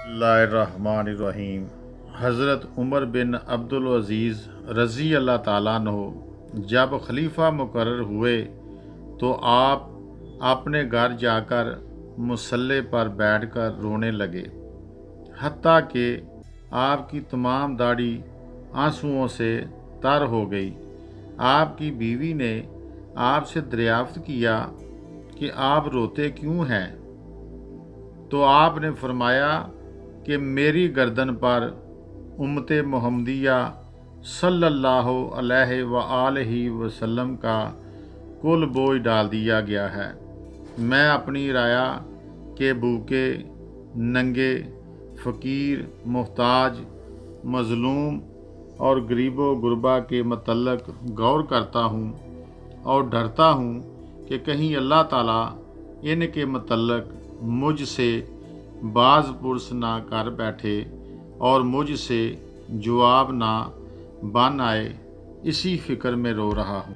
बिस्मिल्लाहिर्रहमानिर्रहीम। हज़रत उमर बिन अब्दुल अज़ीज़ रज़ी अल्लाह ताला अन्हु जब खलीफा मुकर्रर हुए तो आप अपने घर जाकर मुसल्ले पर बैठकर रोने लगे, हत्ता कि आपकी तमाम दाढ़ी आंसुओं से तर हो गई। आपकी बीवी ने आपसे दरियाफ्त किया कि आप रोते क्यों हैं? तो आपने फरमाया कि मेरी गर्दन पर उम्मत मुहम्मदिया सल्लल्लाहु अलैहि व आलिहि वसल्लम का कुल बोझ डाल दिया गया है। मैं अपनी राया के भूखे, नंगे, फ़कीर, मुहताज, मज़लूम और गरीबो गुरबा के मतल्लक गौर करता हूँ और डरता हूँ कि कहीं अल्लाह ताला इनके मतल्लक मुझसे बाज़ पुरस ना कर बैठे और मुझसे जवाब ना बन आए। इसी फ़िक्र में रो रहा हूँ।